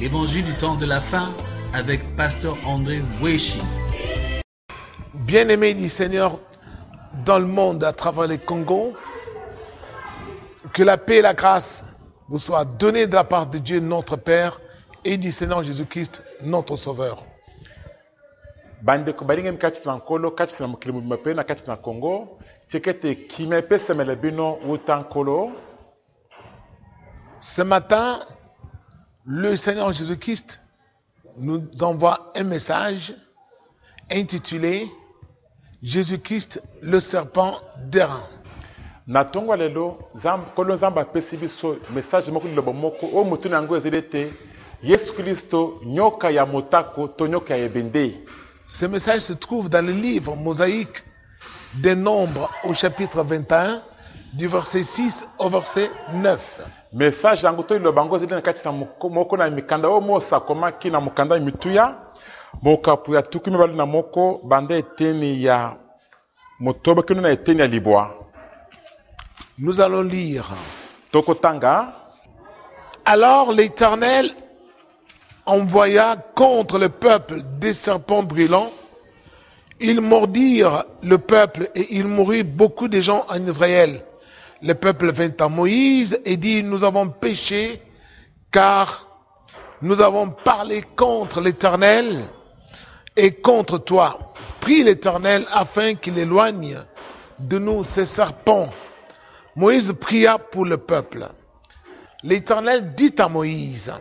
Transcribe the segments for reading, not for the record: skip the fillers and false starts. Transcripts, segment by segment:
Évangile du temps de la fin avec Pasteur André Weshi. Bien-aimés du Seigneur dans le monde à travers le Congo, que la paix et la grâce vous soient données de la part de Dieu notre Père et du Seigneur Jésus-Christ notre Sauveur. Bandeko balingi kati na nkolo kati na mokili mpe na kati na Congo tikete kimepe semele bino uta nkolo. Ce matin, le Seigneur Jésus-Christ nous envoie un message intitulé Jésus-Christ le serpent d'airain. Na tongo lelo kolo nzamba pesi biso message moko lilobo moko o mutu na ngo ezilete Yesu Kristo nyoka ya motako to nyoka ya ebende. Ce message se trouve dans le livre Mosaïque des Nombres au chapitre 21 du verset 6 au verset 9. Message yango to liloba ngo ezilete na kati na moko na mikanda o mosa koma kina mukanda mituya mokapu ya tukimi bali na moko banda eteni ya motoba kino na eteni ya libwa. Nous allons lire. Tokotanga. Alors l'Éternel envoya contre le peuple des serpents brûlants. Ils mordirent le peuple et il mourut beaucoup de gens en Israël. Le peuple vint à Moïse et dit, nous avons péché car nous avons parlé contre l'Éternel et contre toi. Prie l'Éternel afin qu'il éloigne de nous ces serpents. Moïse pria pour le peuple. L'Éternel dit à Moïse,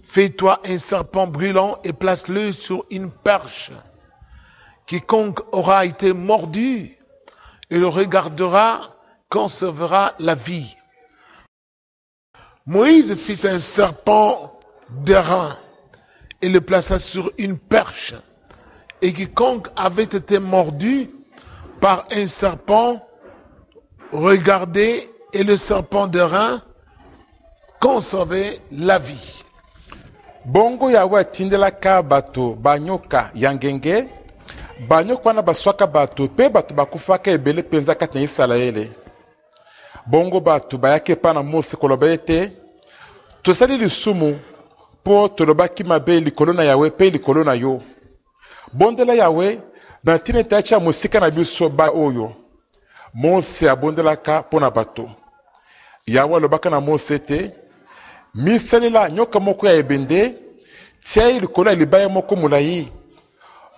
fais-toi un serpent brûlant et place-le sur une perche. Quiconque aura été mordu, il le regardera, conservera la vie. Moïse fit un serpent d'airain et le plaça sur une perche. Et quiconque avait été mordu par un serpent, regardez, et le serpent d'airain conservait la vie. Bongo yawe atindelaka bato banyoka yangenge banyoka wana baswaka bato pe bato bakufaka ebele penza kati na Isalaele. Bongo bato bayake pa na Mose koloba ete tosali lisumu po tolobaki mabe likolo na yawe pe likolo na yo. Bondela yawe na ntina ete atia mosika na biso ba oyo. Mose abondelaka mpo na bato. Yawe alobaka na Mose ete misalela nyoka moko ya ebende tia ye likolo ya libaya moko molayi.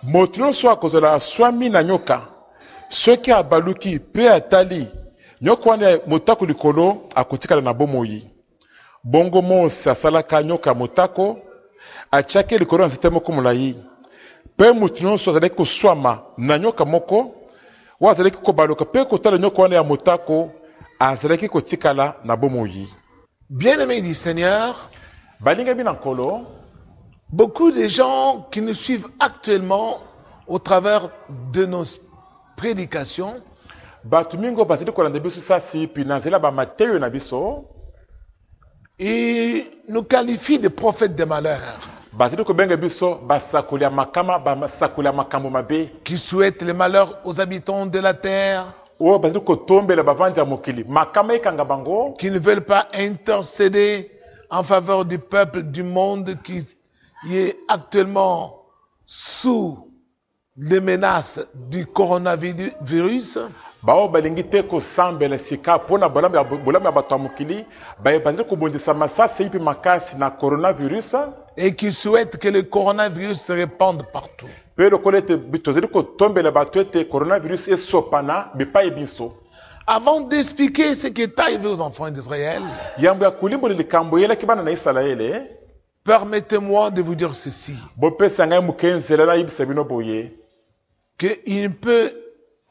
Moto nyonso akozala aswami na nyoka soki abaluki pe atali nyoka wana motako likolo akotikala na bomoi. Bongo Mose asalaka nyoka motako atiaki likolo ya nzete moko molayi. Pe moto nyonso azalaki koswama na nyoka moko wa azalaki kobaluka pe kotala nyoka wana ya motako azalaki kotikala na bomoi. Bien-aimés du Seigneur, Balinga binankolo, beaucoup de gens qui nous suivent actuellement au travers de nos prédications batu mingo bazali kolanda biso sasi pi nazela ba Mateyo na biso et nous qualifient de prophètes de malheur, bazali kobenga biso basakoli ya makama basakoli ya makambo mabe qui souhaitent le malheur aux habitants de la terre, o bazali kotombela bavandi ya mokili makama ekanga bango qui ne veulent pas intercéder en faveur du peuple du monde qui est actuellement sous les menaces du coronavirus, bao balingi te kosambela sika pona bolama ya bato ya mokili bazali kobondisa masasi ipi makasi na coronavirus et qui souhaitent que le coronavirus se répande partout. pe lokola ete tozali kotombela bato ete coronavirus esopana bipai biso. Avant d'expliquer ce qui est arrivé aux enfants d'Israël, yambo ya kulimbola likambo eyelaki bana na Isalaele, permettez-moi de vous dire ceci, bopesa ngai mokenzela na yebisa bino boye qu'il ne peut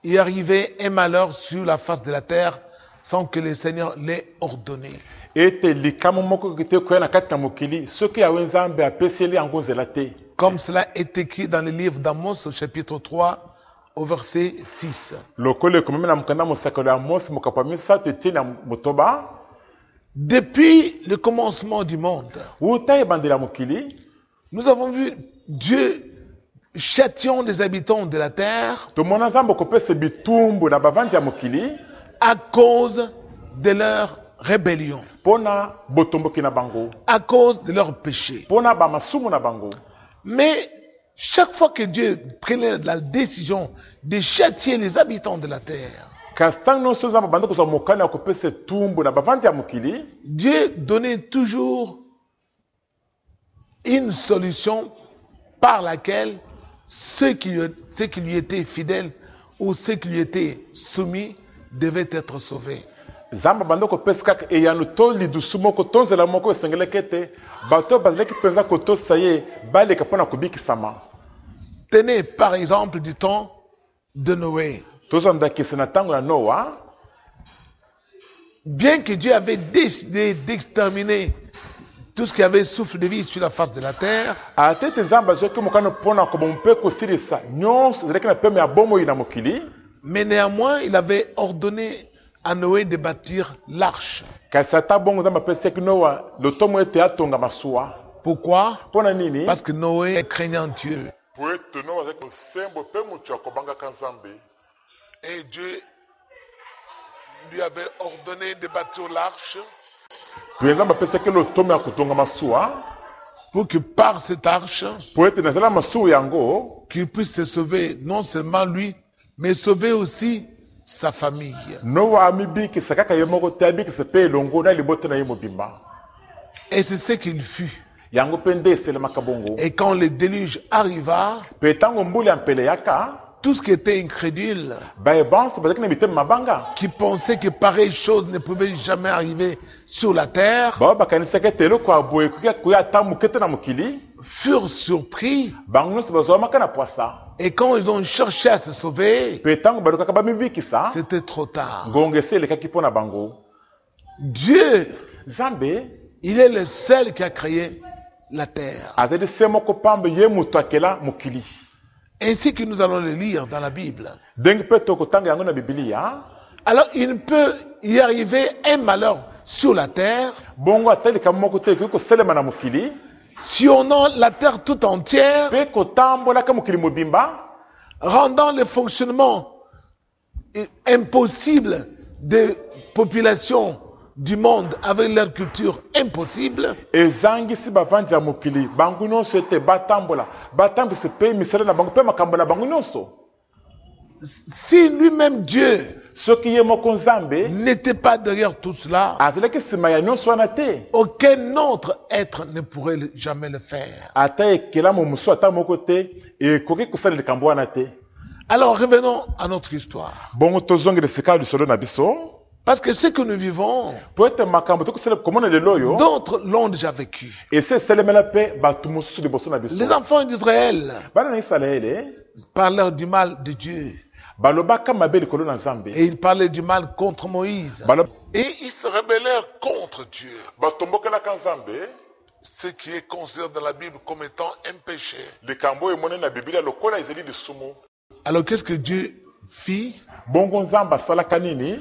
y arriver un malheur sur la face de la terre sans que le Seigneur l'ait ordonné. ete likamo moko te koya na kati na mokili soki yawe nzambe apeseli yango nzela te. Comme cela est écrit dans le livre d'Amos au chapitre 3 au verset 6. Lokole ekomami na mokanda mosakoli ya Amos mokapu ya misato etieni ya motoba. Depuis le commencement du monde, Uta ebandela mokili, nous avons vu Dieu châtiant les habitants de la terre tomona nzambe kopesa bitumbu na bavandi ya mokili à cause de leur rébellion. pona botomboki na bango, à cause de leurs péchés. pona ba masumu na bango. Mais chaque fois que Dieu prenait la décision de châtier les habitants de la terre, Kastan non so zamba bando ko mokani ya kopesa tumbu na bavandi ya mokili, Dieu donnait toujours une solution par laquelle ceux qui lui étaient fidèles ou ceux qui lui étaient soumis devaient être sauvés. zamba bando kopesa kaka eyano to lidusu moko tonzela moko esengeleki ete bato bazalaki mpenza kotosa ye baleka mpona kobikisama. Tenez par exemple du temps de Noé. Tozondakisa na ntango ya Noa, Bien que Dieu avait décidé d'exterminer tout ce qui avait souffle de vie sur la face de la terre, atete nzambe azwaki mokano mpona koboma mpe kosilisa nyonso ezalaki na peme ya bomoi na mokili, mais néanmoins, il avait ordonné à Noé de bâtir l'arche. kasi ata bongo nzambe apesaki Noa lotomo ete atonga masuwa. Pourquoi? Mpona nini? Parce que Noé craignant Dieu. po ete Noa azalaki mosembo mpe moto akobangaka nzambe. Et Dieu lui avait ordonné de bâtir l'arche po nzambe apesaki lotomo ya kotonga masuwa pour que par cette arche, po ete nazala masuwa yango qu'il puisse se sauver, non seulement lui, mais sauver aussi sa famille. Noa amibikisa kaka ye moko te, abikisa mpe elongo na libota na ye mobimba. Et c'est ce qu'il fut. Yango mpe nde eselemaka bongo. Et quand le déluge arriva, Mpe ntango mbula ya mpele yaka, tout ce qui était incrédule, bayebanso bazalaki na mitema mabanga, qui pensait que pareille chose ne pouvait jamais arriver sur la terre, bao bakanisaki ete eloko ya boye ekoki koya ata moke te na mokili, furent surpris. bango nyonso bazwamaka na pwasa. Et quand ils ont cherché à se sauver, Mpe ntango balukaka bamibikisa, c'était trop tard. ngonga esi elekaki mpo na bango. Dieu, Nzambe il est le seul qui a créé la terre. azali se moko pamba ye moto akela mokili. Ainsi que nous allons le lire dans la Bible. Ndenge mpe tokotanga yango na Biblia, Alors il peut y arriver un malheur sur la terre, bongo ata likambo moko te ekoki koselema na mokili, sillonnant la terre tout entière, mpe kotambolaka mokili mobimba, rendant le fonctionnement impossible des populations du monde avec leur culture impossible. ezangisi bavandi ya mokili bango nyonso ete batambwisa mpe misala na bango mpe makambo na bango nyonso. Si lui-même Dieu soki ye moko nzambe n'était pas derrière tout cela, azalaki nsima ya nyonso wana te, aucun autre être ne pourrait jamais le faire. ata ekelamu mosusu ata moko te ekoki kosala likambo wana te. Alors revenons à notre histoire. Bongo tozongela esika ya lisolo na biso, Parce que ce que nous vivons, po ete makambo tokosala komona lelo oyo d'autres l'ont déjà vécu. esi esalemela mpe bato mosusu liboso na biso. Les enfants d'Israël Bana na Isalaele parlèrent du mal de Dieu. balobaka mabe likolo na nzambe, Et ils parlaient du mal contre Moïse. et ils se rebellèrent contre Dieu. Batombokelaka nzambe, Ce qui est considéré dans la Bible comme étant un péché. likambo emone na Biblia lokola ezali lisumu. Alors qu'est-ce que Dieu fit? Bongo nzambe asalaka nini?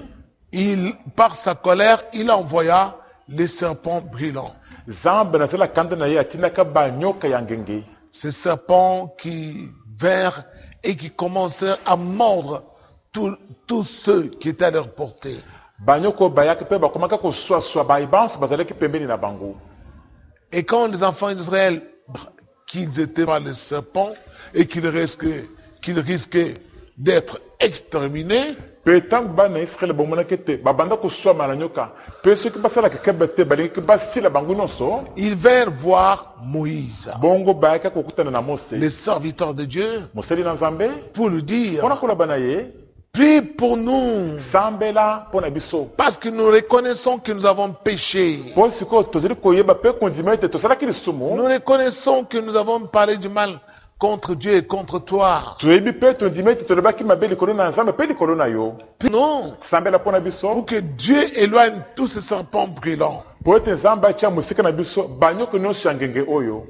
Par sa colère, il envoya les serpents brûlants. Nzambe nazala kanda na ye atindaka banyoka ya ngenge. Ces serpents qui vinrent et qui commencèrent à mordre tous ceux qui étaient à leur portée. Banyoko bayaki mpe bakomaka koswaswa bayibanso bazalaki pembeni na bango. Et quand les enfants d'Israël, qu'ils étaient par les serpents et qu'ils risquaient d'être exterminés, Mpe ntango bana ya Israele bomonaki ete babanda koswama na nyoka mpe soki basalaka keba te balingaki basila bango nyonso, ils vinrent voir Moïse, bongo bayaki kokutana na Mose, les serviteurs de Dieu, mosali na nzambe, pour lui dire, mpona koloba na ye, prie pour nous, sambela mpo na biso, parce que nous reconnaissons que nous avons péché. mpo sikoyo tozali koyeba mpe kondima ete tosalaki lisumu, Nous reconnaissons que nous avons parlé du mal contre Dieu et contre toi. toyebi mpe tondima ete tolobaki mabe likolo na nzambe mpe likolo na yo, Non, sambela mpo na biso, pour que Dieu éloigne tous ces serpents brûlants. mpo ete nzambe atia mosika na biso banyoko nyonso ya ngenge oyo.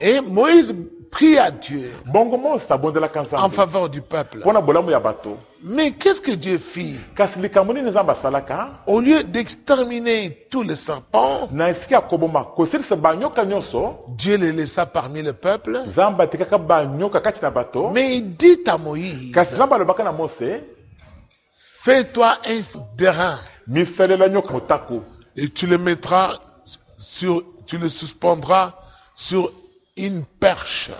Et Moïse prie à Dieu Bongo Mose abondelaka en nzambe faveur du peuple. mpo na bolamu ya bato, Mais qu'est-ce que Dieu fit? kasi likambo nini nzambe asalaka? Au lieu d'exterminer tous les serpents, Na esika ya koboma kosilisa banyoka nyonso, Dieu les laissa parmi le peuple. nzambe atikaka banyoka kati na bato, Mais il dit à Moïse, kasi nzambe alobaka na Mose, fais-toi un d'airain. misalela nyoka motako. et tu le mettras tu le suspendras sur une perche.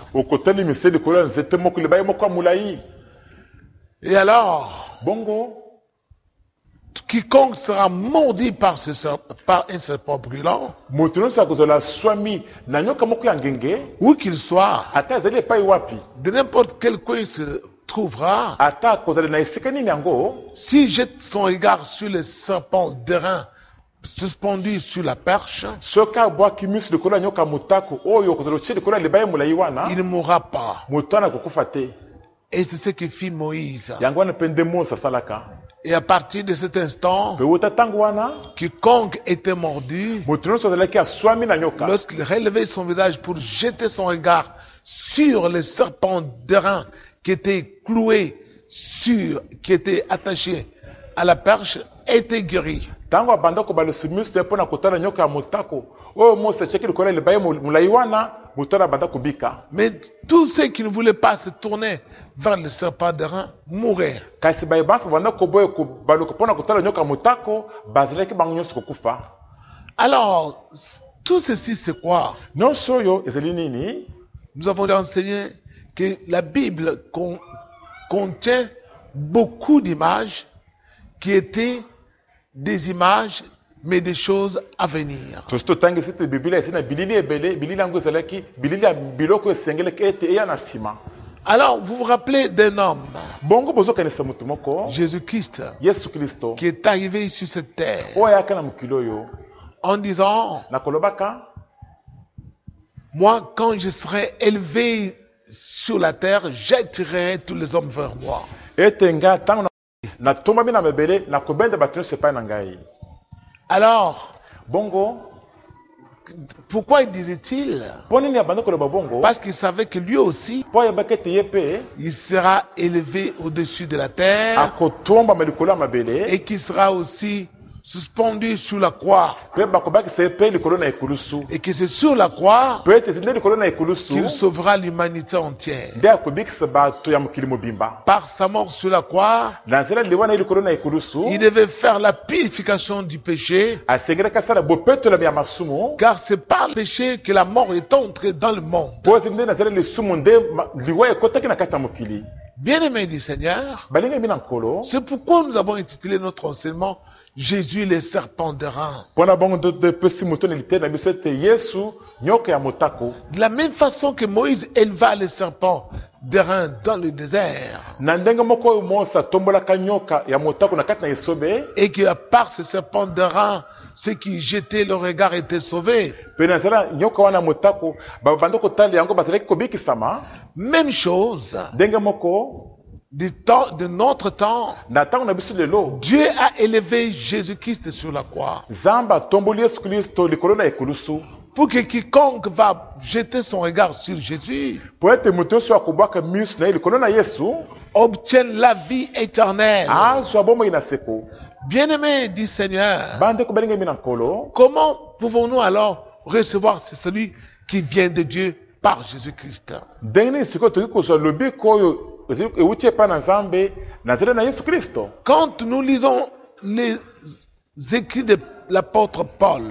Et alors, bongo, quiconque sera maudit par un serpent brûlant, où qu'il soit, de n'importe quel coin il se trouvera, s'il jette son regard sur le serpent d'airain suspendu sur la perche, il ne mourra pas. Et c'est ce que fit Moïse. Et à partir de cet instant, quiconque était mordu, lorsqu'il relevait son visage pour jeter son regard sur le serpent d'airain qui était cloué qui était attaché à la perche, était guéri. Mais tous ceux qui ne voulaient pas se tourner vers le serpent d'airain mouraient. Alors, tout ceci c'est quoi? Nous avons enseigné que la Bible contient beaucoup d'images qui étaient des images mais des choses à venir. Alors, vous vous rappelez d'un homme, Jésus-Christ, qui est arrivé sur cette terre en disant, moi, quand je serai élevé sur la terre, j'attirerai tous les hommes vers moi. Alors, pourquoi il disait-il? Parce qu'il savait que lui aussi, il sera élevé au-dessus de la terre et qu'il sera aussi suspendu sur la croix. Et que c'est sur la croix qu'il sauvera l'humanité entière. Par sa mort sur la croix, il devait faire la purification du péché, car c'est par le péché que la mort est entrée dans le monde. Bien-aimé du Seigneur, c'est pourquoi nous avons intitulé notre enseignement Jésus le serpent d'airain. De la même façon que Moïse éleva le serpent d'airain dans le désert, et que par ce serpent d'airain, ceux qui jetaient le regard étaient sauvés. Même chose, de notre temps, Dieu a élevé Jésus-Christ sur la croix pour que quiconque va jeter son regard sur Jésus obtienne la vie éternelle. Bien-aimé du Seigneur, comment pouvons-nous alors recevoir celui qui vient de Dieu par Jésus-Christ? Quand nous lisons les écrits de l'apôtre Paul,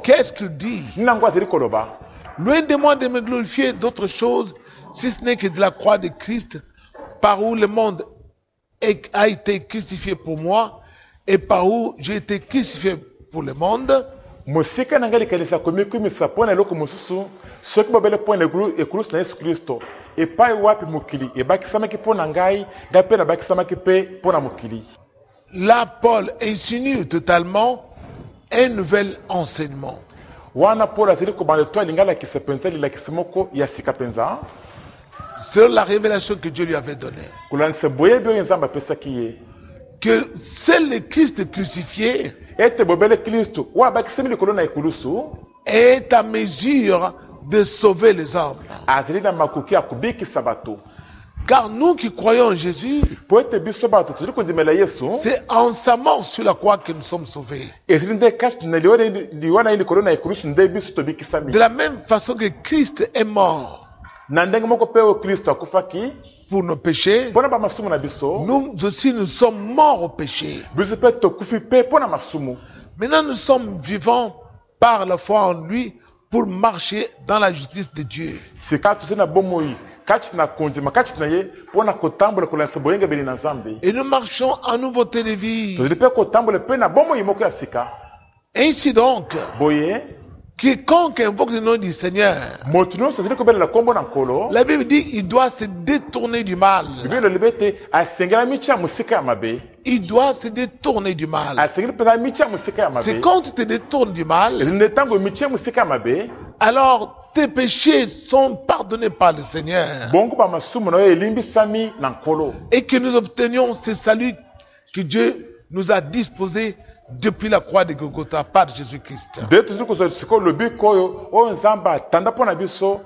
qu'est-ce qu'il dit? Loin de moi de me glorifier d'autre chose, si ce n'est que de la croix de Christ, par où le monde a été crucifié pour moi, et par où j'ai été crucifié pour le monde. Là, Paul insinue totalement un nouvel enseignement. C'est la révélation que Dieu lui avait donnée. Que seul le Christ crucifié est à mesure de sauver les hommes. Car nous qui croyons en Jésus, c'est en sa mort sur la croix que nous sommes sauvés. De la même façon que Christ est mort, pour nos péchés, mpona bamasumu na biso nous aussi nous sommes morts au péché. biso mpe tokufi mpe mpona masumu. Maintenant nous sommes vivants par la foi en lui pour marcher dans la justice de Dieu. sika tozali na bomoi kati na kondima kati na ye mpona kotambola kolandisa boyengebeli na nzambe. Et nous marchons en nouveauté de vie. tozali mpe kotambola mpe na bomoi moko ya sika. Ainsi donc, boye quiconque invoque le nom du Seigneur, moto nyonso azali kobelela nkombo na nkolo la Bible dit il doit se détourner du mal. bibeli elobi ete asengeli mitia ya mosika ya mabe. Il doit se détourner du mal. asengeli mpenza mitia ya mosika ya C'est mabe. quand tu te détournes du mal, ezali nde ntango mitia ya mosika ya mabe alors tes péchés sont pardonnés par le Seigneur. bongo bamasumu na yo elimbisami na nkolo. Et que nous obtenions ce salut que Dieu nous a disposé depuis la croix de Golgotha par Jésus-Christ. nde tozali kozwa sikoyo lobiko oyo nzambe atanda mpo na biso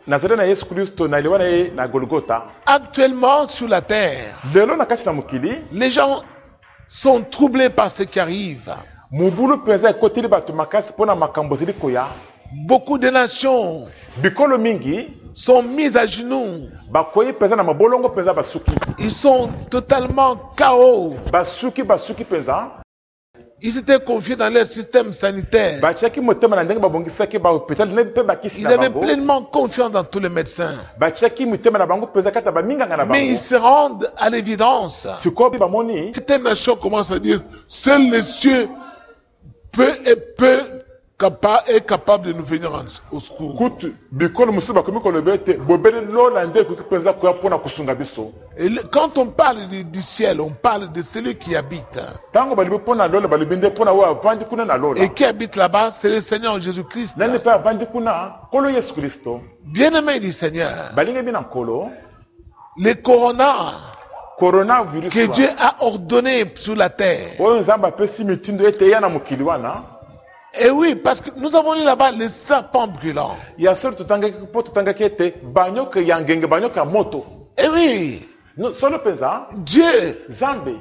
nazali na yesu kristo na liwa na ye na golgota. Actuellement sur la terre, lelo na kati na mokili les gens sont troublés par ce qui arrive. mobulu mpenza ekoteli bato makasi mpo na makambo ezali koya. Beaucoup de nations bikolo mingi sont mises à genoux. bakoyi mpenza na mabolongo mpenza basuki. Ils sont totalement KO. basuki mpenza Ils s'étaient confiés dans leur système sanitaire. batiaki motema na ndenge babongisaki bahôpital mpe bakisi Ils na avaient bango. pleinement confiance dans tous les médecins. batiaki mitema na bango mpenza kati ya baminganga na Mais ils bango. se rendent à l'évidence. sikoyo mpe bamoni Certaines nations commencent à dire, seul les cieux est capable de nous venir au secours. kutu bikolo mosusu bakomi koloba ete bobele lola nde ekoki mpenza koya mpona kosunga biso. Et quand on parle du ciel, on parle de celui qui habite. ntango balobi mpona lola balobi nde mpona oyo avandi kuna na lola. Et qui habite là-bas, c'est le Seigneur Jésus-Christ. nani mpe avandi kuna nkolo yesu kristo. Bien-aimé du Seigneur, balingi bi na nkolo le corona coronavirus que Dieu a ordonné sur la terre. oyo nzambe apesi mitindo ete eya na mokili wana. Et oui, parce que nous avons lu là-bas le serpent brûlant. ya solo totangaki mpo totangaki ete banyoka ya ngenge banyoka ya moto. Et oui, solo mpenza Dieu, nzambe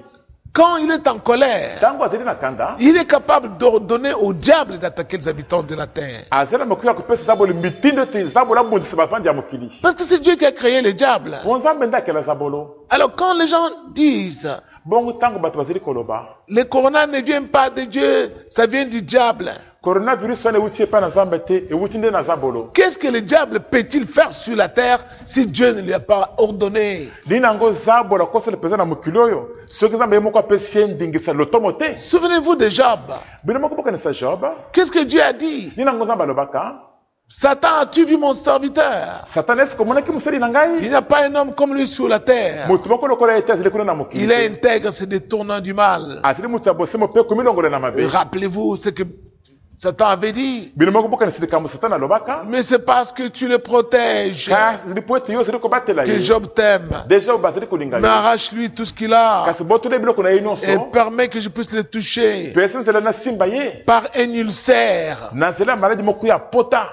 quand il est en colère, ntango azali na kanda il est capable d'ordonner au diable d'attaquer les habitants de la terre. azali na mokoki ya kopesa zabolo mitindo ete zabolo abundisa bavandi ya mokili. Parce que c'est Dieu qui a créé le diable. po nzambe nde akela zabolo. Alors quand les gens disent, bongo ntango bato bazali koloba le corona ne vient pas de Dieu, ça vient du diable. coronavirus wana ewuti epai na nzambe te ewuti nde na zabolo. Qu'est-ce que le diable peut-il faire sur la terre si Dieu ne lui a pas ordonné? nini yango zabolo akosala mpenza na mokili oyo soki nzambe ye moko apesi ye ndingisa lotomo te. Souvenez-vous de Job. bino moko bokanisa job Qu'est-ce que Dieu a dit? nini yango nzambe alobaka Satan, as-tu vu mon serviteur? satana esi komonaki mosali na Il ngai n'y a pas un homme comme lui sur la terre. moto moko lokola ye te azali kuna na mokili Il est te. intègre, se détournant du mal. azali moto ya bosemo mpe komilongola na mabe. Rappelez-vous ce que Satan avait dit. bino moko bokanisa likambo satana alobaka Mais c'est parce que tu le protèges kasi ezali po ete yo ozali kobatela que ye Job t'aime. deja oyo bazali kolinga Mais ye arrache-lui tout ce qu'il a kasi botole biloko na ye et nyonso permets que je puisse le toucher pesi nzela nasimba ye par un ulcère. na nzela ya maladi moko ya pota.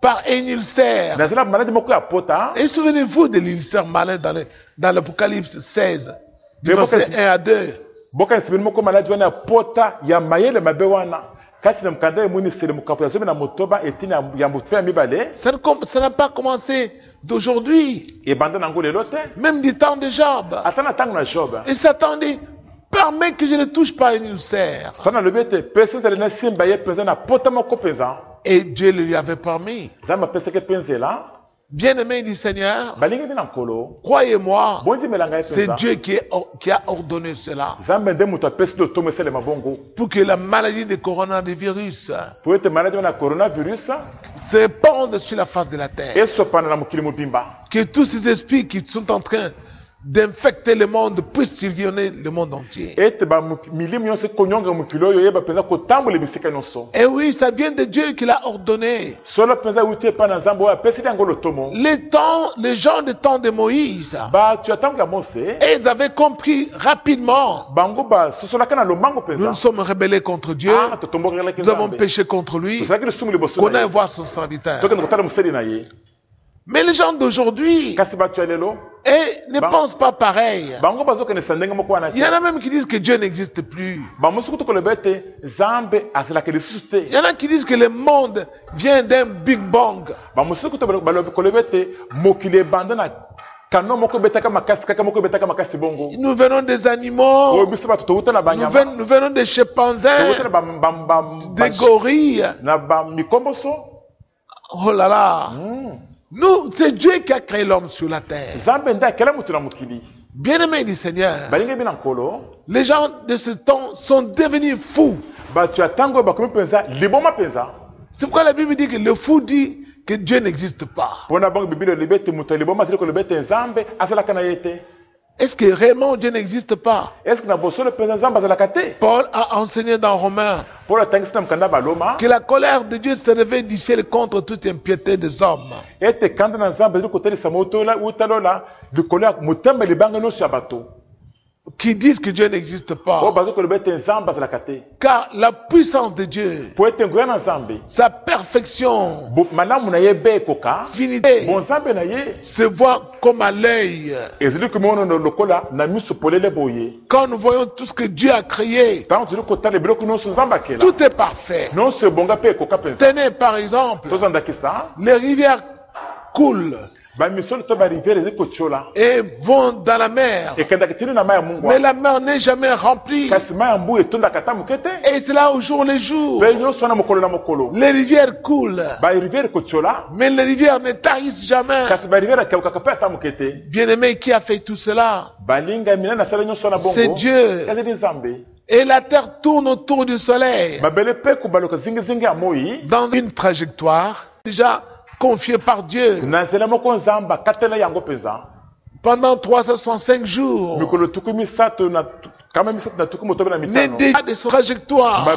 Par un ulcère. na nzela ya maladi moko ya pota. Et souvenez-vous de l'ulcère malin dans l'Apocalypse 16, du Mais verset pourquoi- 1 à 2. bokanisa bino moko maladi wana ya pota ya mayele mabe wana kati na mokanda emonisele mokapo ya zomi na motoba etini ya moto ya mibale Ça n'a pas commencé d'aujourd'hui, ebanda nango lelo te même du temps de Job. ata na ntango na job. Et Satan dit, permets que je ne touche pas un ulcère. satana alobi ete pesi nzela nasimba ye mpenza na pota moko mpenza. Et Dieu le lui avait permis. nzambe apesaki mpe nzela Bien-aimé du Seigneur, balingi bino nkolo croyez-moi, bondimelanga ye c'est mpenza. Dieu qui a ordonné cela. nzambe nde moto apesi lotomo esalema bongo Pour que la maladie de coronavirus po ete maladi wana ya coronavirus se répande sur la face de la terre. esopana na mokili mobimba. Que tous ces esprits qui sont en train d'infecter le monde puissent sillonner le monde entier. ete bamilimo nyonso ekonyonga mokili oyo oyeba mpenza kotambola bisika nyonso. Et oui, ça vient de Dieu qui l'a ordonné. solo mpenza euti epai na nzambe oyo apeseli yango lotomo. Les gens du temps de Moïse, bato ya ntango ya mose ils avaient compris rapidement. bango basosolaka na lombango Nous mpenza. nous sommes rebellés contre Dieu. totombokelaki Nous avons nzambe péché contre lui. tosalaki lisumu liboso Qu'on na aille ye voir son serviteur. tokende kotala mosali na ye. Mais les gens d'aujourd'hui, kasi bato ya lelo ne pensent pas pareil. bango bazokendesa ndenge moko wana Il y en te. a même qui disent que Dieu n'existe plus. bamosuku tokoloba ete nzambe azalaka lisusu te. Il y en a qui disent que le monde vient d'un Big Bang. bamosuku koloba ete mokili ebanda na Nous venons des animaux. Nous venons des chimpanzés, des gorilles. Oh là là. Nous, c'est Dieu qui a créé l'homme sur la terre. Bien-aimés du Seigneur, les gens de ce temps sont devenus fous. C'est pourquoi la Bible dit que le fou dit que Dieu n'existe pas. Est-ce que réellement Dieu n'existe pas? Paul a enseigné dans Romains que la colère de Dieu se réveille du ciel contre toute impiété des hommes. Qui disent que Dieu n'existe pas. Car la puissance de Dieu, sa perfection, finité, se voit comme à l'œil. Quand nous voyons tout ce que Dieu a créé, tout est parfait. Tenez par exemple, les rivières coulent et vont dans la mer. Mais la mer n'est jamais remplie. Et c'est là au jour le jour. Les rivières coulent. Mais les rivières ne tarissent jamais. Bien-aimé, qui a fait tout cela? C'est Dieu. Et la terre tourne autour du soleil dans une trajectoire déjà confié par Dieu. Pendant 365 jours, n'est déjà de son trajectoire.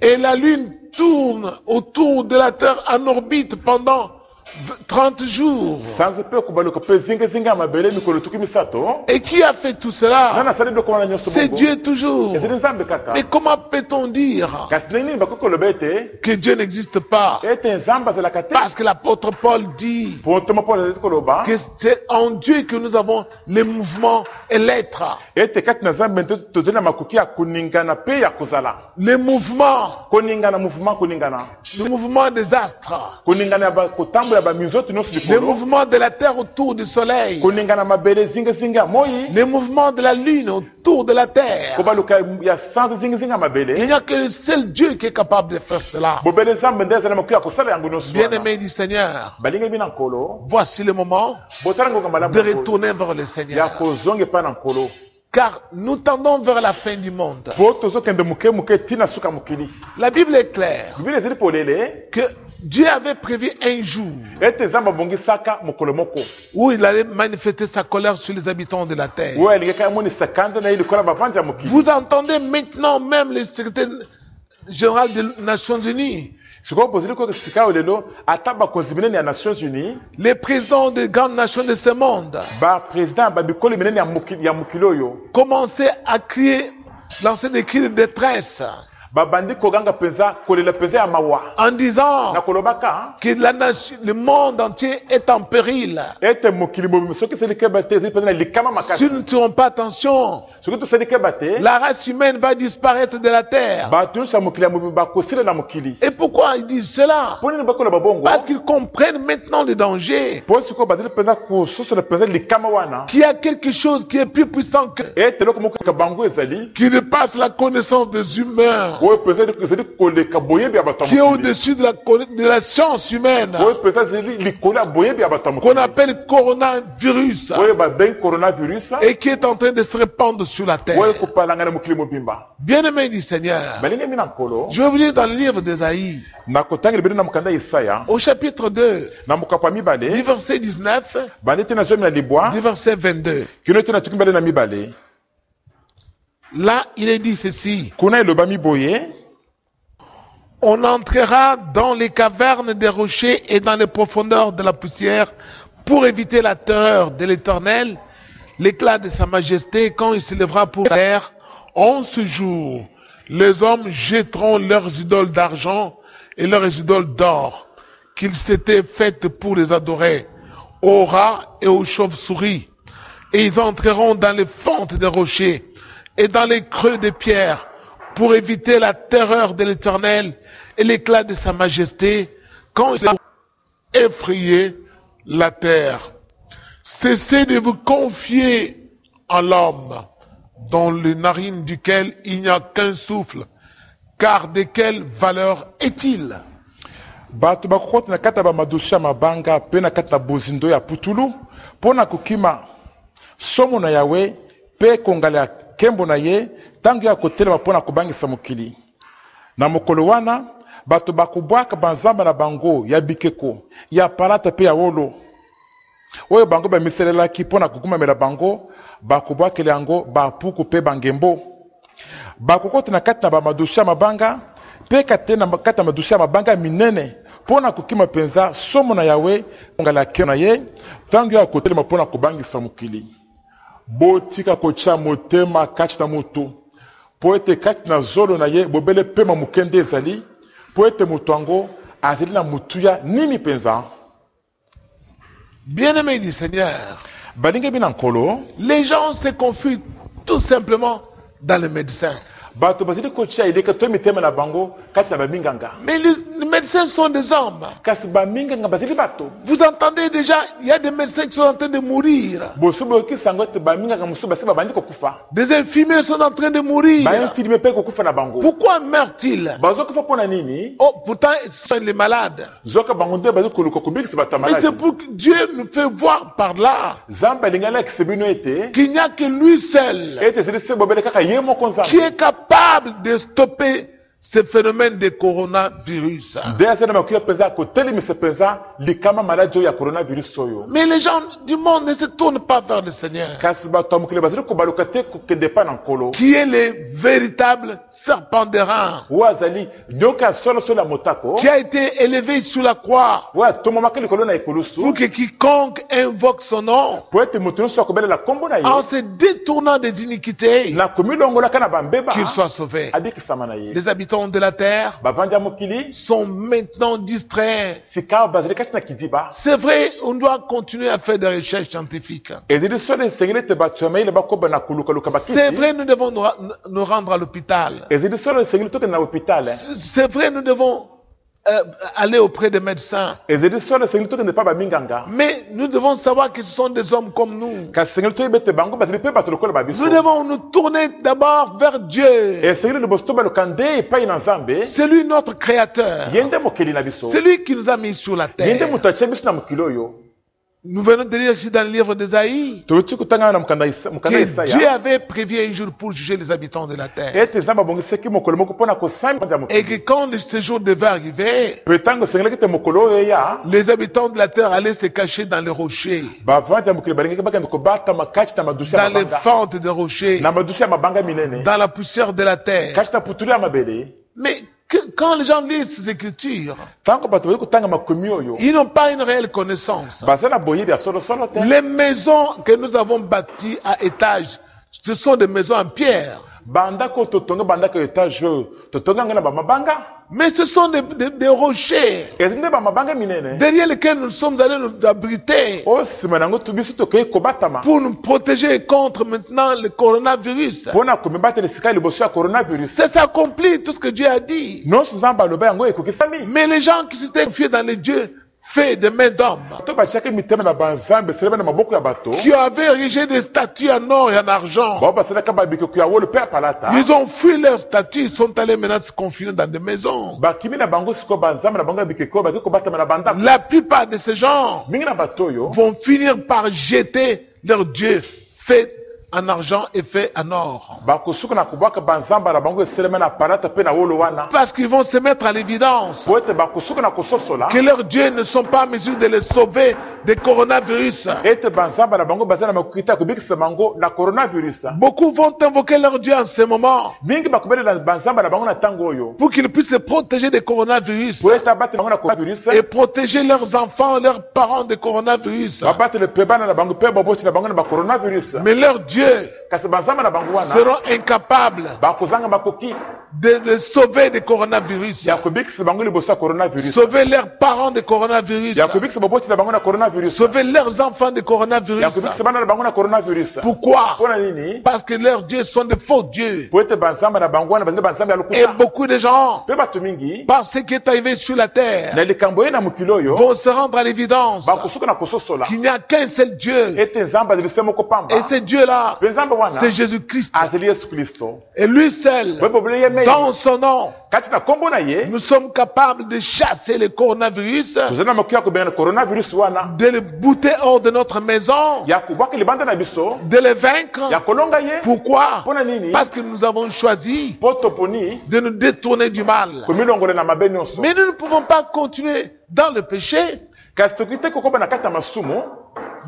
Et la lune tourne autour de la terre en orbite pendant 30 jours. Et qui a fait tout cela? C'est Dieu toujours. Mais comment peut-on dire que Dieu n'existe pas? Parce que l'apôtre Paul dit que c'est en Dieu que nous avons les mouvements et l'être. Les mouvements. Le mouvement des astres. Les mouvements de la terre autour du soleil. Les mouvements de la lune autour de la terre. Il n'y a que le seul Dieu qui est capable de faire cela. Bien-aimés du Seigneur, voici le moment de retourner vers le Seigneur. Car nous tendons vers la fin du monde. La Bible est claire que Dieu avait prévu un jour où il allait manifester sa colère sur les habitants de la terre. Vous entendez maintenant même le secrétaire général des Nations Unies, les présidents des grandes nations de ce monde commençaient à crier, lancer des cris de détresse en disant que la nation, le monde entier est en péril. Si nous ne tirons pas attention, la race humaine va disparaître de la terre. Et pourquoi ils disent cela? Parce qu'ils comprennent maintenant le danger. Qu'il y a quelque chose qui est plus puissant que, qui dépasse la connaissance des humains, qui est au-dessus de la science humaine, qu'on appelle coronavirus, et qui est en train de se répandre sur la terre. Bien-aimés du Seigneur, je vais vous lire dans le livre d'Ésaïe, au chapitre 2, du verset 19, du verset 22. Là, il est dit ceci: on entrera dans les cavernes des rochers et dans les profondeurs de la poussière pour éviter la terreur de l'Éternel, l'éclat de sa majesté quand il s'élèvera pour la terre. En ce jour, les hommes jetteront leurs idoles d'argent et leurs idoles d'or qu'ils s'étaient faites pour les adorer, aux rats et aux chauves-souris, et ils entreront dans les fentes des rochers et dans les creux des pierres, pour éviter la terreur de l'Éternel et l'éclat de sa majesté, quand il a effrayé la terre. Cessez de vous confier en l'homme, dans les narines duquel il n'y a qu'un souffle, car de quelle valeur est-il? bato bakokota na kati ya bamadosha mabanga mpe na kati na bozindo ya putulu mpo na kokima somo na yawe mpe kongala ya nkembo na ye ntango ya kotelema mpo na kobangisa mokili. Na mokolo wana bato bakobwaka banzamba na bango ya bikeko ya palata mpe ya wolo oyo bango bamiselelaki mpo na kokumamela bango, bakobwakela yango bapuku mpe bangembo. Bakokota na kati na bamadosha mabanga mpe kati na kati ya madosha mabanga minene mpo na kokima mpenza somo na yawe kongala ya nkembo na ye ntango ya kotelema mpo na kobangisa mokili. Botika kotya motema kati na moto po ete kati na zolo na ye bobele pema mokende ezali po ete moto yango azali na motuya nini mpenza. Bien-aimés du Seigneur, balingi bina nkolo les gens se confient tout simplement dans les médecins. bato bazali kotya eleka to mitema na bango kati na baminganga, Mais les médecins sont des hommes. kasi baminganga bazali bato. Vous entendez déjà, il y a des médecins qui sont en train de mourir. bosu boyokisa yango ete baminganga mosusu basi babandi kokufa, Des infirmiers sont en train de mourir. bainfirme mpe kokufa na bango. Pourquoi meurent-ils? bazokufa mpo na nini? Oh, pourtant, ce sont les malades. zoka bango nde bazali koluka kobikisa bato ya Mais c'est maladi. pour que Dieu nous fait voir par là nzambe alingi alakisa bino ete qu'il n'y a que lui seul ete ezali se bobele kaka ye moko qui nzambe est capable de stopper ce phénomène de coronavirus. nde azali na makoki mpenza ya kotelemisa mpenza likama maladi oyo ya coronavirus oyo. Mais les gens du monde ne se tournent pas vers le Seigneur, kasi bato ya mokili bazali kobaluka te kokende epai na nkolo qui est le véritable serpent d'airain, oyo azali nyoka ya solosolo ya motako qui a été élevé sur la croix oyo atomamaki likolo na ekulusu pour que quiconque invoque son nom po ete moto nyonso akobelela nkombo na en ye se détournant des iniquités, na komilongolaka na bambeba qu'il soit sauvé. abikisama na ye. Les habitants de la terre bavandi ya mokili sont maintenant distraits. sika bazali kati na kidiba. C'est vrai, on doit continuer à faire des recherches scientifiques. ezali solo esengeli ete bato ya mayele bakoba na kolukaluka C'est bakiti. vrai, nous devons nous rendre à l'hôpital. ezali solo esengeli tokende na hôpital. C'est vrai, nous devons aller auprès des médecins. ezali solo esengeli tokende epai baminganga, Mais nous devons savoir que ce sont des hommes comme nous. kasi esengeli toyeba ete bango bazali mpe bato lokola babiso. Nous devons nous tourner d'abord vers Dieu. esengeli liboso tobaluka nde epai na nzambe, C'est lui notre créateur. ye nde mokeli na biso, C'est lui qui nous a mis sur la ye nde terre. moto atia biso na mokili oyo. Nous venons de lire ici dans le livre d'Ésaïe toluti kotanga na mokanda ya que Dieu Isaya avait prévu un jour pour juger les habitants de la terre. ete nzambe abongisaki mokolo moko mpo na kosamba ya Et mokili. que quand ce jour devait arriver, mpe ntango esengelaki ete mokolo oyo eya, les habitants de la terre allaient se cacher dans les rochers, bavandi ya mokili balingaki bakende kobatama kati na madusu ya dans les mabanga, fentes des rochers, na madusu ya mabanga minene, dans la poussière de la terre. kati na putulu ya mabele. Mais quand les gens lisent ces écritures, ntango bato bali kotanga makomi oyo ils n'ont pas une réelle connaissance. baza na boyebi ya solosolo te. Les maisons que nous avons bâties à étage, ce sont des maisons en pierre. bandako totonga bandako ya etage oyo totonga yango na bamabanga, Mais ce sont des rochers ezali nde bamabanga minene derrière lesquels nous sommes allés nous abriter oyo nsima na yango biso tokei kobatama pour nous protéger contre maintenant le coronavirus. mpo na komibatela esika liboso ya coronavirus. C'est s'accomplir tout ce que Dieu a dit. nyonso nzambe aloba yango ekokisami. Mais les gens qui s'étaient confiés dans les dieux faits de mains d'hommes, to batiaki mitema na banzambe eselema na maboko ya bato, qui avaient érigé des statues en or et en argent, bao basalaka babikeko ya wolo mpe ya palata, ils ont fui leurs statues, ils sont allés maintenant se confiner dans des maisons. bakimi na bango sikoyo banzambe na bango ya bikeko baki kobatama na bandako. La plupart de ces gens mingi na bato oyo vont finir par jeter leurs dieux faits en argent et faits en or. bakosuka na kobwaka banzambe na bango eselema na palata mpe na wolo wana, Parce qu'ils vont se mettre à l'évidence po ete bakosuka na kososola que leurs dieux ne sont pas en mesure de les sauver des coronavirus. ete banzambe na bango baza na makoki te ya kobikisa bango na coronavirus. Beaucoup vont invoquer leurs dieux en ce moment mingi bakobelela banzambe na bango na ntango oyo pour qu'ils puissent se protéger des coronavirus po ete abatela bango na coronavirus, et protéger leurs enfants, leurs parents des coronavirus. babatele mpe bana na bango mpe baboti na bango na bacoronavirus. Mais leurs dieux kasi banzambe na bango wana seront incapables bakozanga makoki de les sauver des coronavirus. ya kobikisa bango liboso ya coronavirus, Sauver leurs parents des coronavirus. ya kobikisa baboti na bango na coronavirus, Sauver leurs enfants des ya coronavirus. kobikisa bana na bango na coronavirus. Pourquoi? Mpona nini? Parce que leurs dieux sont de faux dieux. Po ete banzambe na bango wana bazali banzambe ya Et lokuta. beaucoup de gens, Mpe bato mingi par ce qui est arrivé sur la terre, na likambo ye na mokili oyo vont se rendre à l'évidence bakosuka na kososola qu'il n'y a qu'un seul Dieu. ete nzambe azali se moko pamba. Et ce Dieu-là, Mpe nzambe wana c'est Jésus-Christ. azali yesu kristo. Et lui seul, Boye bobele ye mei dans son nom, kati na kombo na ye nous sommes capables de chasser le coronavirus, tozali na moki ya kobenga na coronavirus wana, de le bouter hors de notre maison, ya kobwaka libanda na biso, de le vaincre. ya kolonga ye. Pourquoi? Mpona nini? Parce que nous avons choisi Po toponi de nous détourner du mal. komilongola na mabe nyonso. Mais nous ne pouvons pas continuer dans le péché, kasi tokoki te kokoba na kati ya masumu,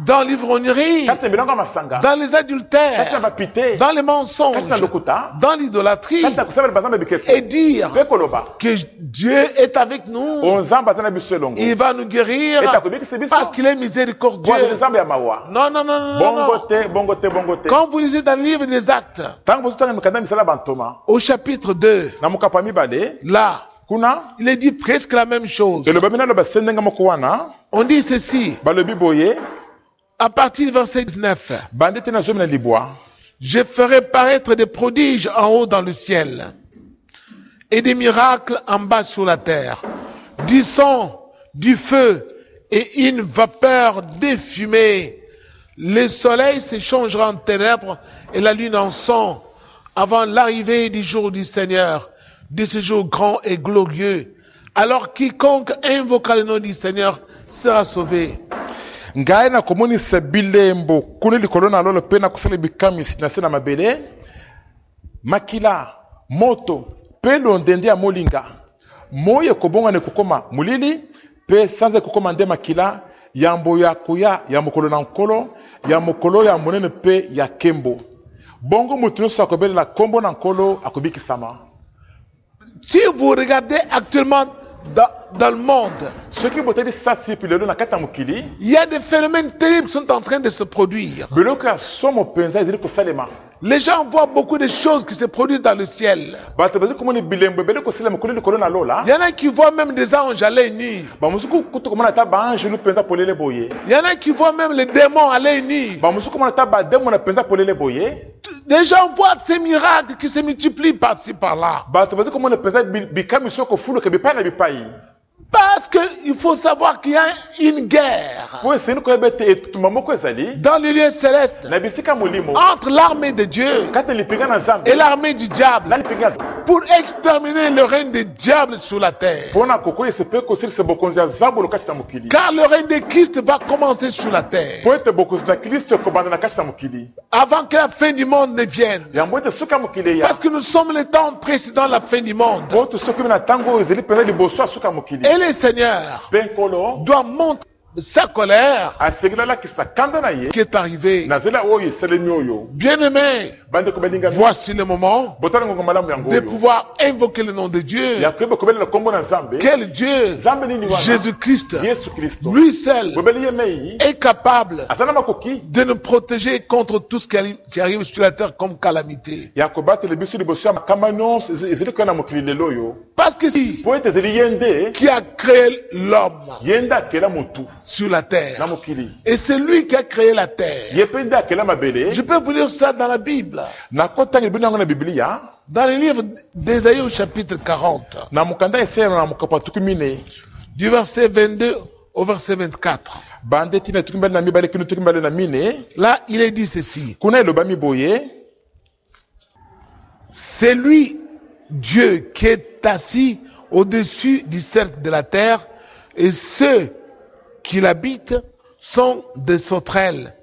dans l'ivrognerie, kati na bilanga ya masanga, dans les kati na adultères, bapite, dans les mensonges, kati na lokuta, dans l'idolâtrie, kati na kosambela banzambe biketo, et dire mpe koloba que Dieu est avec nous. onzambe aza na biso elongo Il va nous guérir ete akobikisa biso parce qu'il est po miséricordieux. azali nzambe ya mawa. Non, non, non, non, non, Bongo non. te, bongo te, bongo te. Quand vous lisez dans le livre des Actes, Ntango bozotanga mikanda misala bantoma au chapitre 2, na mokapa mibale là, kuna il est dit presque la même chose. elobami naloba se ndenge moko wana On dit ceci, balobi boye à partir du verset 19. bande te na zomi na libwa Je ferai paraître des prodiges en haut dans le ciel et des miracles en bas sur la terre, du sang, du feu et une vapeur de fumée. Le soleil se changera en ténèbres et la lune en sang avant l'arrivée du jour du Seigneur, de ce jour grand et glorieux. Alors quiconque invoquera le nom du Seigneur sera sauvé. ngai nakomonisa bilembo kuna likolo na lolo mpe nakosala bikamisi na se na mabele makila moto mpe londende ya molinga moyi ekobongana ekokoma molili mpe sanza ekokoma nde makila yambo ya koya ya mokolo na nkolo ya mokolo ya monene mpe ya nkembo bongo moto nyonso akobelela nkombo na nkolo akobikisama. Si vous regardez actuellement dans le monde, soki boteli sasi epi lelo na kati ya mokili il y a des phénomènes terribles qui sont en train de se produire. biloko ya somo mpenza ezali kosalema. Les gens voient beaucoup de choses qui se produisent dans le ciel. bato bazali komona bilembo ebele kosalema kuli likolo na lola. Il y en a qui voient même des anges à l'œil nu. bamosuku kutu komona ata baangelu mpenza polele boye. Il y en a qui voient même les démons à l'œil nu. bamosuku komona ata bademo na mpenza polele boye. Les gens voient ces miracles qui se multiplient par-ci par-là. bato bazali komona mpenza bikamiso kofuluka bipai na bipai. Parce qu'il faut savoir qu'il y a une guerre po esengeli koyeba ete etutuma moko ezali dans le lieu céleste na bisika molimo entre l'armée de Dieu kati ya lipinga na nzambe et l'armée du diable na lipinga ya nzambe pour exterminer le règne des diables sur la terre. mpona kokoyesa mpe kosilisa bokonzi ya zabolo kati na mokili. Car le règne de Christ va commencer sur la terre. po ete bokonzi na kristo ekobanda na kati na mokili. Avant que la fin du monde ne vienne. yango ete soki ya mokili eya Parce que nous sommes le temps précédent la fin du monde. po tosoki na ntango oyo ezali mpenza liboso ya soki ya mokili. Et le Seigneur mpe nkolo doit montrer sa colère asengeli alakisa kanda na ye qui est arrivée. na nzela oyo esalemi oyo. Bien-aimés, bandeko balingami voici le moment botala ngongo malamu yango de oyo pouvoir invoquer le nom de Dieu. ya koyeba kobelela nkombo na nzambe. Quel Dieu? nzambe nini wana Jésus-Christ. yesu kristo Lui seul bobeli ye mei est capable aza na makoki de nous protéger contre tout ce qui arrive sur la terre comme calamité. ya kobatela biso liboso ya makama nyonso ezali koya na mokili lelo oyo. Parce que si po ete ezali ye nde qui a créé l'homme ye nde akela motu sur la na terre. mokili. Et c'est lui qui a créé la terre. ye mpe nde akela mabele. Je peux vous lire ça dans la Bible. nakotangeli bino yango na biblia Dans le livre d'Ésaïe au chapitre 40, na mokanda esala na mokapo tuku mine du verset 22 au verset 24. bande tina tuku mbali na mibale kino tuku mbali na mine. Là, il est dit ceci. kuna elobami boye C'est lui, Dieu, qui est assis au-dessus du cercle de la terre, et ceux qui l'habitent sont des sauterelles.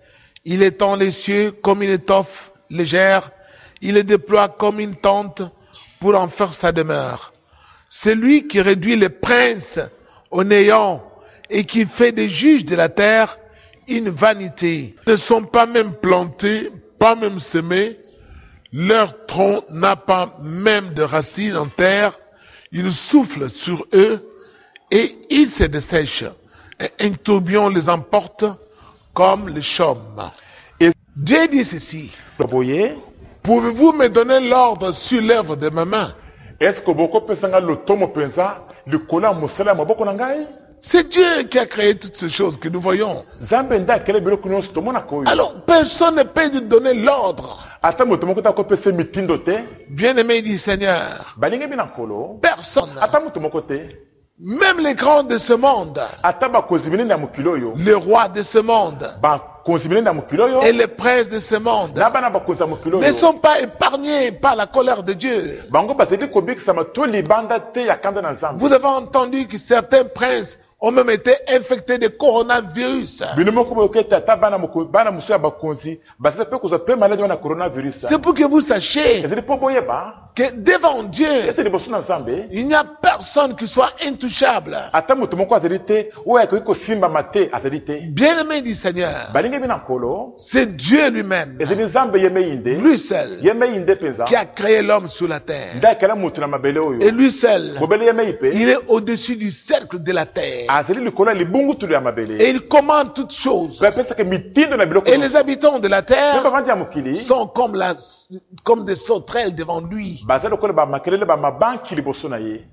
Il étend les cieux comme une étoffe légère, il les déploie comme une tente pour en faire sa demeure. C'est lui qui réduit les princes au néant et qui fait des juges de la terre une vanité. Ils ne sont pas même plantés, pas même semés, leur tronc n'a pas même de racines en terre, il souffle sur eux et ils se dessèchent. Et un tourbillon les emporte comme les chaumes. Et Dieu dit ceci. boye Pouvez-vous me donner l'ordre sur l'œuvre de ma main? est-ce que beaucoup pesanga lotomo penza likola musala maboko na ngai? C'est Dieu qui a créé toutes ces choses que nous voyons. Zambe nda kele biloko nyonso tomona koyo. Alors, personne ne peut nous donner l'ordre. Ata moto moko ta kopesa mitindo te. Bien-aimé du Seigneur, Balingi bina kolo. personne, Ata moto moko te. même les grands de ce monde, Ata ba kozibine na mukilo yo. les rois de ce monde Ba kozibine na mukilo yo. et les princes de ce monde Na bana ba koza mukilo ne yo. sont pas épargnés par la colère de Dieu. Bango bazeli kobikisa mato libanda te ya kanda na Zambe. Vous avez entendu que certains princes ont même été infectés de coronavirus. Bino moko boke tata bana musu ya bakonzi basela pe koza pe maladi wana coronavirus. C'est pour que vous sachiez Ezeli po boyeba. que devant Dieu, Ete liboso na Zambe. il n'y a personne qui soit intouchable. Ata moto moko azeli te oyo akoki kosimba mate azeli te. Bien-aimé du Seigneur, Balingi bina kolo. c'est Dieu lui-même, Ezeli Zambe yeme inde. lui seul, Yeme inde penza. qui a créé l'homme sur la terre. Nda kala moto na mabele Et oyo. lui seul, Mobele yeme ipe. il est au-dessus du cercle de la terre. Azeli likolo ya libungu tulu ya Et mabele. il commande toutes choses. Pe pesa ke mitindo na biloko. Et les habitants de la Pe terre bavandi ya mokili. sont comme des sauterelles devant lui. Baza lokolo ba makelele ba mabanki liboso na ye.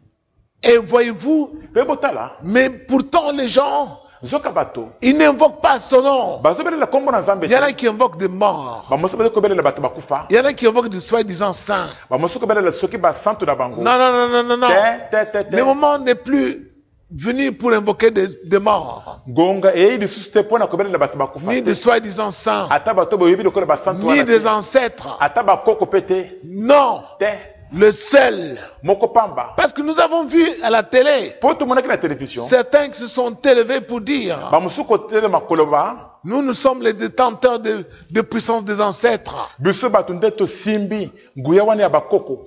Et voyez-vous, Pe botala. mais pourtant les gens, Zoka bato. ils n'invoquent pas son nom. Bazo belela kombo na Zambe. Il y en a qui invoquent des morts. Ba moso belela kobelela bato bakufa. Il y en a qui invoquent des soi-disant saints. Ba moso kobelela soki ba santo na bango. Non, non, non, non, non, non. Te. Le moment n'est plus venu pour invoquer des morts, Gonga e lisusu te pona kobelela bato bakufa. ni des soi-disant saints, Ata bato boyebi lokolo ba santo ni wana. des ancêtres. Ata ba koko pete. Non, Te. le seul. Moko pamba. Parce que nous avons vu à la télé Po to monaki na télévision. certains qui se sont élevés pour dire Ba mosu kotele makoloba. nous sommes les détenteurs de puissance des ancêtres. Biso bato nde to simbi nguya wana ya bakoko.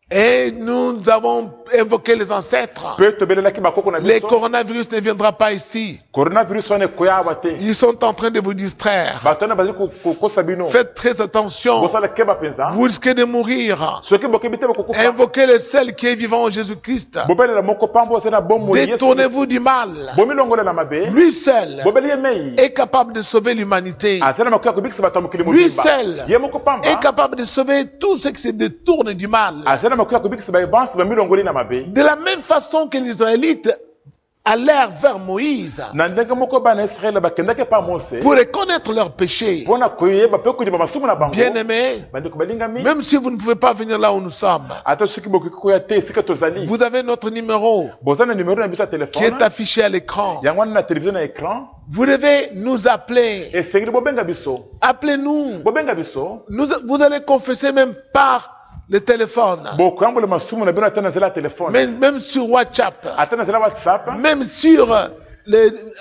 Et nous avons évoqué les ancêtres. Pe to belelaki bakoko na Les biso. coronavirus ne viendra pas ici. Coronavirus wana koya wate. Ils sont en train de vous distraire. Bato na bazi ko sabino. Faites très attention. Bosala keba penza. Vous risquez de mourir. Soki bokebi te bakokufa. Invoquez le seul qui est vivant en Jésus-Christ. Bobelela moko pambo sena bomo Yesu. Détournez-vous du mal. Bomi longola na mabe. Lui seul Bobeli yemei. est capable de sauver l'humanité. Asena makoya kubikisa bato mokili Lui mobimba. seul Ye moko pamba. est capable de sauver tous ceux qui se détournent du mal. Asena makoya kubikisa ba bansi ba milongoli na mabe. De la même façon que les Israélites allèrent vers Moïse Na ndenge moko bana Israël bakendake pa Mose. pour reconnaître leurs péchés. Pona koyeba pe kudi ba masumu na bango. Bien-aimés, Bande ko balingami. même si vous ne pouvez pas venir là où nous sommes, Ata soki boki koya te sika tozali. vous avez notre numéro Bozana numéro na biso ya qui téléphone. est affiché à l'écran. Yango na télévision na écran. Vous devez nous appeler. Et segiri bobenga biso. Appelez-nous. Bobenga biso. Vous allez confesser même par le téléphone, Boko yango le masumu na bino atana zela téléphone. même sur WhatsApp, Atana zela WhatsApp. même sur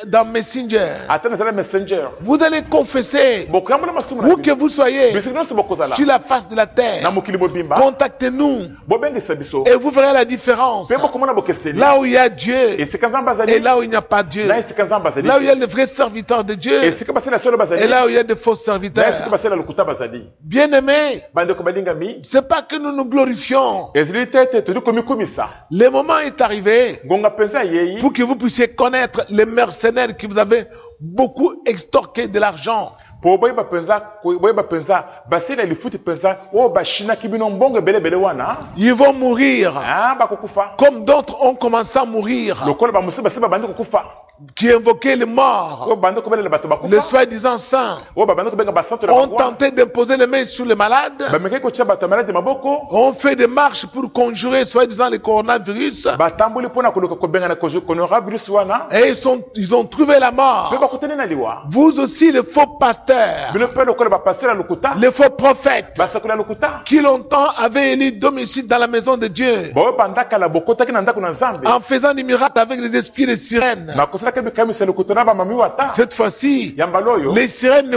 dans Messenger. Atana zela Messenger. Vous allez confesser, Boko yango le masumu na où que vous soyez, Bisiki nyonso bokozala. sur la face de la Na terre. mokili mobimba. Contactez-nous Bobengisa biso. et vous verrez la différence. Pe bokomona bokeseli. Là où il y a Dieu Esika nzamba et azali. là où il n'y a pas Dieu. Na esika nzamba azali. Là où il y a les vrais serviteurs de Dieu Esika basela solo bazali. et là où il y a des faux Na esika serviteurs. basela lokuta bazali. Bien-aimés, Bande ko balingami. c'est pas que nous nous glorifions. Ezili tete todi komikumisa. Le moment est arrivé Ngonga penza yei. pour que vous puissiez connaître les mercenaires qui vous avaient beaucoup extorqué de l'argent. Po boyeba penza basela lifuti penza o bashina kibino mbongo bele wana. Ils vont mourir Ah bakokufa. comme d'autres ont commencé à mourir, Lokolo ba musiba siba bande kokufa. qui invoquaient les morts, O bande ko belela bato les bakufa. soi-disant saints, O bande ko benga basanto na ont bango. tenté d'imposer les mains sur les malades, Ba meke ko tia bato malade maboko. ont fait des marches pour conjurer soi-disant les coronavirus, Batambuli pona koluka ko benga na coronavirus wana. et ils ont trouvé la Pe mort. bakutene na liwa. Vous aussi, les faux pasteurs, Bino pe lokolo ba pasteur lokuta. les faux prophètes, Basakula lokuta. qui longtemps avaient élu domicile dans la maison de Dieu, Bo bandaka la bokota ki na ndako na Nzambe. en faisant des miracles avec les esprits des sirènes. Na kosala ke bikamisa lokuta na ba mami wata. Cette fois-ci, Yamba loyo. les sirènes ne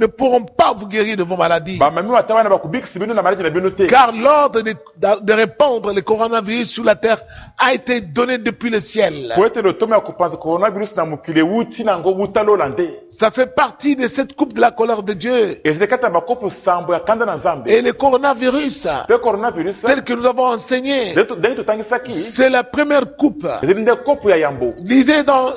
pourront pas vous guérir de vos maladies. Ba mami wata wana ba kubikisi bino na maladi na bino te. Car l'ordre de répandre le coronavirus sur la terre a été donné depuis le ciel. Po ete lotomo ya kopanza coronavirus na mokili wuti na ngo wuta lolande. Ça fait partie de cette coupe de la colère de Dieu. Ezele kata ba kopo sambo ya kanda na Nzambe. Et le coronavirus, Pe coronavirus. tel que nous avons enseigné, Deni to tangisaki. c'est la première coupe. Ezele nde kopo ya yambo. Lisez dans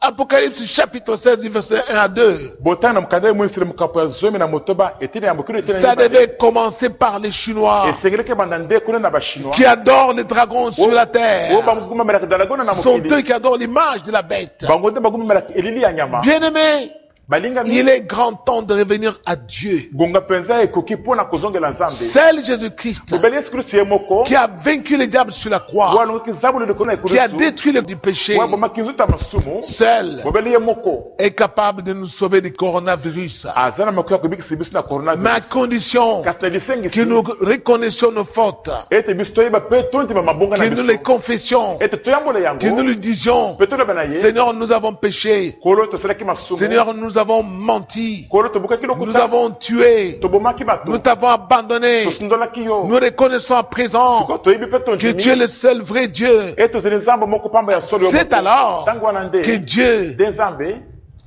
Apocalypse chapitre 16, du verset 1 à 2. botana mukanda mwinsire mukapo ya zomi na motoba etini ya mokilo etini Ça devait commencer par les Chinois esengeleke bandande kuna na bashinois qui adorent les dragons sur la terre. o banguma melaka dalagona na Ce sont mokili eux qui adorent l'image de la bête. bangonde baguma melaka elili ya nyama Bien-aimés, balinga il est grand temps de revenir à Dieu. gonga penza ekoki pona kozongela nzambe Seul Jésus-Christ bobeli yesu kristo ye moko qui a vaincu le diable sur la croix, walongoki zabulu likolo na qui a ekulusu détruit le du péché, wabomaki nzuta masumu seul bobeli ye moko est capable de nous sauver du coronavirus. aza na makoki ya kobikisa biso na Mais à coronavirus condition kasi na que lisengisi nous reconnaissions nos fautes, ete biso toyeba mpe tondima mabonga na que nous les biso confessions, ete toyambola que nous yango lui disions, mpe toloba na ye Seigneur, nous avons péché. kolo tosalaki masumu Seigneur, nous avons menti. kolo tobukaki Nous lokuta avons tué. tobomaki Nous bato t'avons abandonné. tosundolaki yo Nous reconnaissons à présent sikoyo toyebi mpe que tu es tondimi le seul vrai Dieu. ete tozali nzambe moko pamba ya solo yo C'est moko. alors ntango wana que nde Dieu, nde nzambe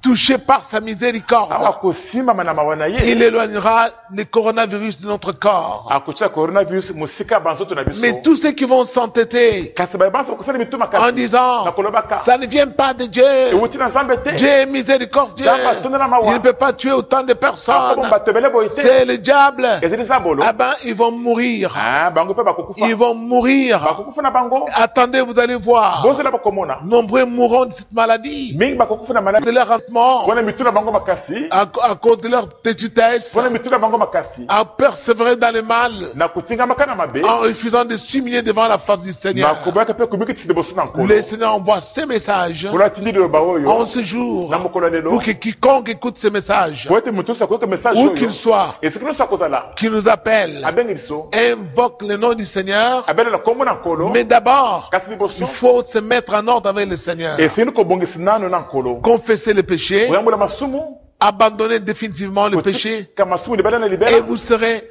touché par sa awa miséricorde, kosimbama na mawa na il ye éloignera le coronavirus de notre corps. akotia coronavirus mosika ya banzoto na biso Mais tous ceux qui vont s'entêter kasi bayebanza kosala mituma en kasi disant, na kolobaka ça ne vient pas de Dieu. ewuti na nzambe te Dieu est miséricordieux. nzambe atondela Il ne mawa peut pas tuer autant de personnes. akobo bato ebele boye te C'est le diable. ezali nzambolo Ah ben, ils vont mourir. bango mpe bakokufa Ils vont mourir. bakokufa na bango Attendez, vous allez voir. bozela bakomona Nombreux mourront de cette maladie. mingi bakokufa na De maladi leur rendement, mpona mitu na bango makasi à cause de leur tétutesse, mpona mitu na bango makasi à persévérer dans le mal, na kotingamaka na mabe en refusant de s'humilier devant la face du Seigneur. nakoboyaka mpe komikitisi liboso na nkolo Le Seigneur envoie ces messages mpona atindi liloba oyo en ce jour na mokolo ya lelo pour que quiconque écoute ces messages, po ete moto nyonso akoyoka message où oyo qu'il soit, esika nyonso akozala qui nous appelle, abengi biso invoque le nom du Seigneur. abelela nkombo na nkolo Mais d'abord, kasi il liboso faut se mettre en ordre avec le Seigneur. esengeli kobongisa nano na nkolo Confesser le péché, koyambola masumu abandonner définitivement le péché, kotika masumu libala na et libela vous serez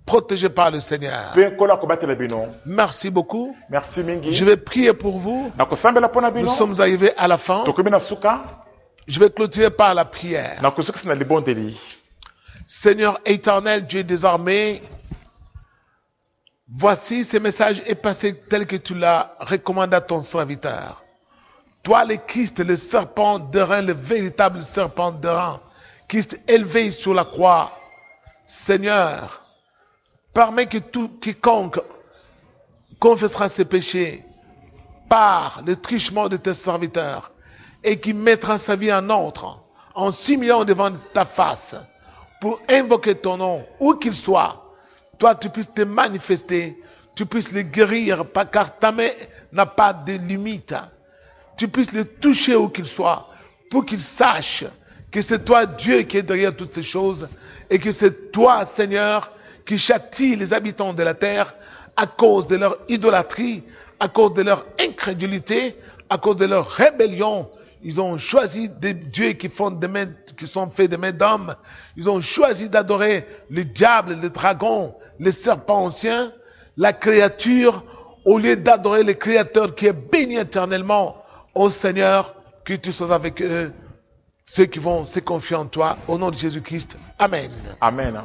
protégé par le Seigneur. mpe nkolo akobatela bino Merci beaucoup. merci mingi Je vais prier pour vous. nakosambela mpo na Nous bino sommes arrivés à la fin. tokomi na suka Je vais clôturer par la prière. nakozokisa na libondeli Seigneur éternel, Dieu des armées, voici ce message est passé tel que tu l'as recommandé à ton serviteur. Toi, le Christ, le serpent d'airain, le véritable serpent d'airain, Christ élevé sur la croix. Seigneur, permets que tout quiconque confessera ses péchés par le truchement de tes serviteurs et qui mettra sa vie en ordre en s'humiliant devant ta face pour invoquer ton nom, où qu'il soit, toi tu puisses te manifester, tu puisses le guérir, car ta main n'a pas de limite. Tu puisses le toucher où qu'il soit, pour qu'il sache que c'est toi Dieu qui est derrière toutes ces choses, et que c'est toi Seigneur qui châtie les habitants de la terre à cause de leur idolâtrie, à cause de leur incrédulité, à cause de leur rébellion. Ils ont choisi des dieux qui sont faits de mains d'hommes. Ils ont choisi d'adorer le diable, le dragon, le serpent ancien, la créature, au lieu d'adorer le Créateur qui est béni éternellement. Ô Seigneur, que tu sois avec eux, ceux qui vont se confier en toi, au nom de Jésus-Christ. Amen. amen